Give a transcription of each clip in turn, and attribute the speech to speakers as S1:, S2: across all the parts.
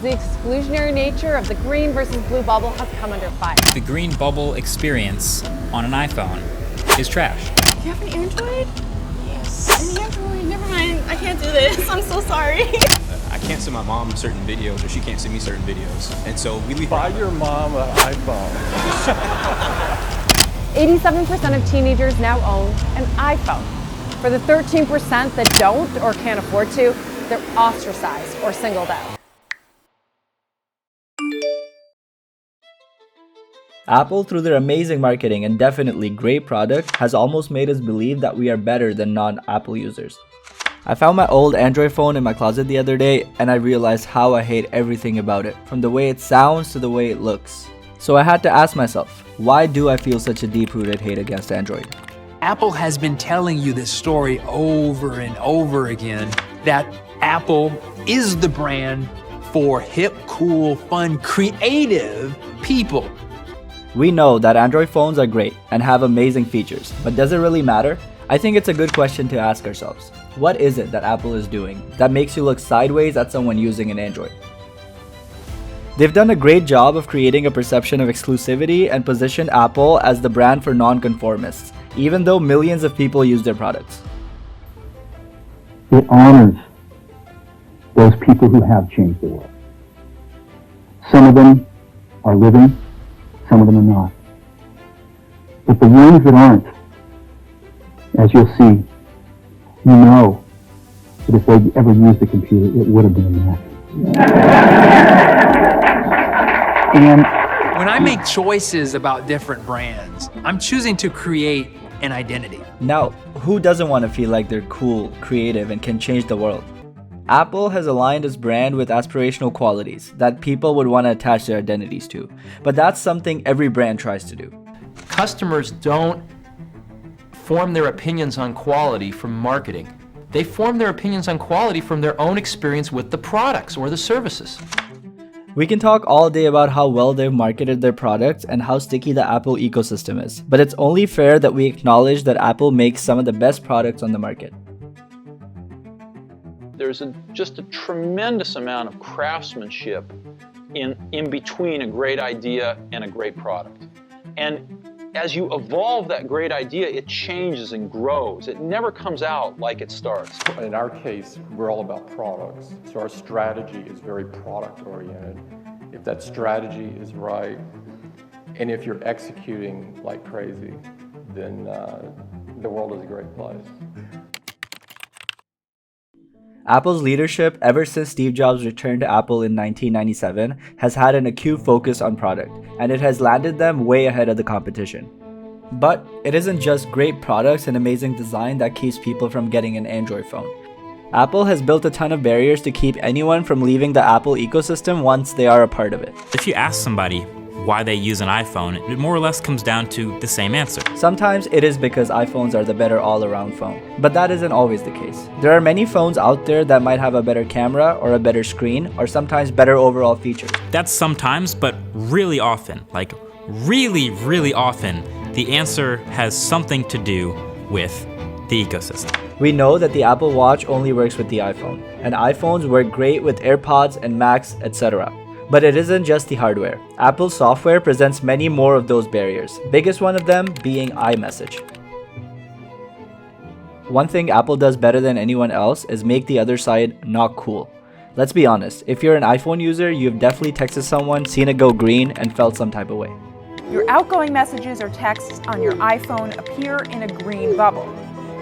S1: The exclusionary nature of the green versus blue bubble has come under fire.
S2: The green bubble experience on an iPhone is trash.
S3: Do you have an Android? Yes. An Android? Never mind. I can't do this. I'm so sorry.
S4: I can't send my mom certain videos, or she can't send me certain videos. And so we leave.
S5: Buy your mom an iPhone.
S1: 87% of teenagers now own an iPhone. For the 13% that don't or can't afford to, they're ostracized or singled out.
S6: Apple, through their amazing marketing and definitely great product, has almost made us believe that we are better than non-Apple users. I found my old Android phone in my closet the other day and I realized how I hate everything about it, from the way it sounds to the way it looks. So I had to ask myself, why do I feel such a deep-rooted hate against Android?
S7: Apple has been telling you this story over and over again, that Apple is the brand for hip, cool, fun, creative people.
S6: We know that Android phones are great and have amazing features, but does it really matter? I think it's a good question to ask ourselves. What is it that Apple is doing that makes you look sideways at someone using an Android? They've done a great job of creating a perception of exclusivity and positioned Apple as the brand for non-conformists, even though millions of people use their products.
S8: It honors those people who have changed the world. Some of them are living, some of them are not. But the ones that aren't, as you'll see, you know that if they ever used a computer, it would have been a Mac. And
S7: When I make choices about different brands, I'm choosing to create an identity.
S6: Now, who doesn't want to feel like they're cool, creative, and can change the world? Apple has aligned its brand with aspirational qualities that people would want to attach their identities to. But that's something every brand tries to do.
S9: Customers don't form their opinions on quality from marketing. They form their opinions on quality from their own experience with the products or the services.
S6: We can talk all day about how well they've marketed their products and how sticky the Apple ecosystem is, but it's only fair that we acknowledge that Apple makes some of the best products on the market.
S10: There's just a tremendous amount of craftsmanship in between a great idea and a great product. And as you evolve that great idea, it changes and grows. It never comes out like it starts.
S5: In our case, we're all about products. So our strategy is very product oriented. If that strategy is right, and if you're executing like crazy, then the world is a great place.
S6: Apple's leadership ever since Steve Jobs returned to Apple in 1997 has had an acute focus on product, and it has landed them way ahead of the competition. But it isn't just great products and amazing design that keeps people from getting an Android phone. Apple has built a ton of barriers to keep anyone from leaving the Apple ecosystem once they are a part of it.
S2: If you ask somebody why they use an iPhone, it more or less comes down to the same answer.
S6: Sometimes it is because iPhones are the better all-around phone, but that isn't always the case. There are many phones out there that might have a better camera or a better screen or sometimes better overall features.
S2: That's sometimes, but really often, like really often, the answer has something to do with the ecosystem.
S6: We know that the Apple Watch only works with the iPhone, and iPhones work great with AirPods and Macs, etc. But it isn't just the hardware. Apple's software presents many more of those barriers, biggest one of them being iMessage. One thing Apple does better than anyone else is make the other side not cool. Let's be honest, if you're an iPhone user, you've definitely texted someone, seen it go green, and felt some type of way.
S11: Your outgoing messages or texts on your iPhone appear in a green bubble.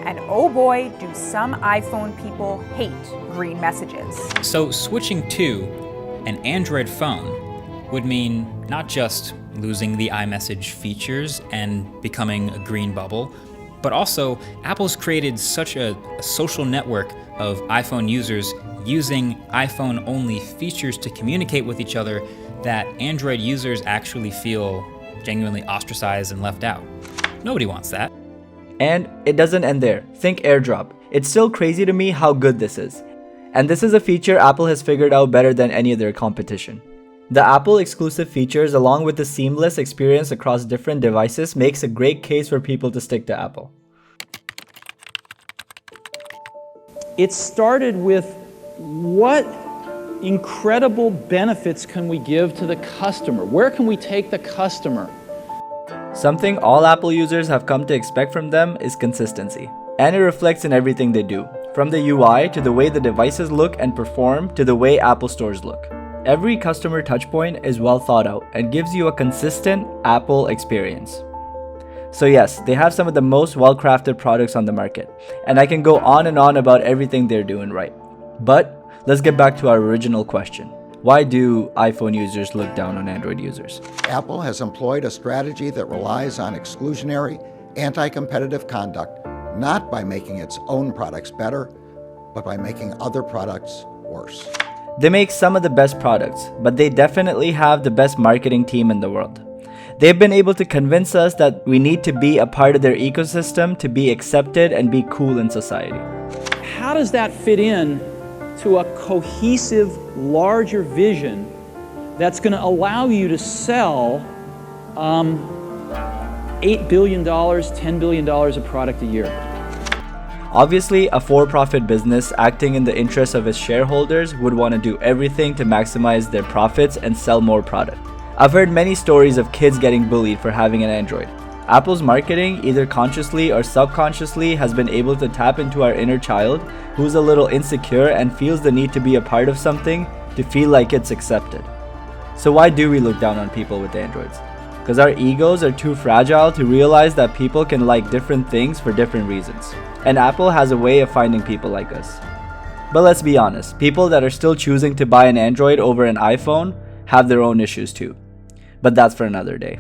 S11: And oh boy, do some iPhone people hate green messages.
S2: So switching to an Android phone would mean not just losing the iMessage features and becoming a green bubble, but also Apple's created such a social network of iPhone users using iPhone-only features to communicate with each other that Android users actually feel genuinely ostracized and left out. Nobody wants that.
S6: And it doesn't end there. Think AirDrop. It's still crazy to me how good this is. And this is a feature Apple has figured out better than any of their competition. The Apple exclusive features along with the seamless experience across different devices makes a great case for people to stick to Apple.
S12: It started with what incredible benefits can we give to the customer? Where can we take the customer?
S6: Something all Apple users have come to expect from them is consistency. And it reflects in everything they do, from the UI to the way the devices look and perform to the way Apple stores look. Every customer touchpoint is well thought out and gives you a consistent Apple experience. So yes, they have some of the most well-crafted products on the market, and I can go on and on about everything they're doing right. But let's get back to our original question. Why do iPhone users look down on Android users?
S13: Apple has employed a strategy that relies on exclusionary, anti-competitive conduct, not by making its own products better, but by making other products worse.
S6: They make some of the best products, but they definitely have the best marketing team in the world. They've been able to convince us that we need to be a part of their ecosystem to be accepted and be cool in society.
S12: How does that fit in to a cohesive, larger vision that's going to allow you to sell $8 billion, $10 billion of product a year?
S6: Obviously, a for-profit business acting in the interests of its shareholders would want to do everything to maximize their profits and sell more product. I've heard many stories of kids getting bullied for having an Android. Apple's marketing, either consciously or subconsciously, has been able to tap into our inner child who's a little insecure and feels the need to be a part of something to feel like it's accepted. So why do we look down on people with Androids? Because our egos are too fragile to realize that people can like different things for different reasons. And Apple has a way of finding people like us. But let's be honest, people that are still choosing to buy an Android over an iPhone have their own issues too. But that's for another day.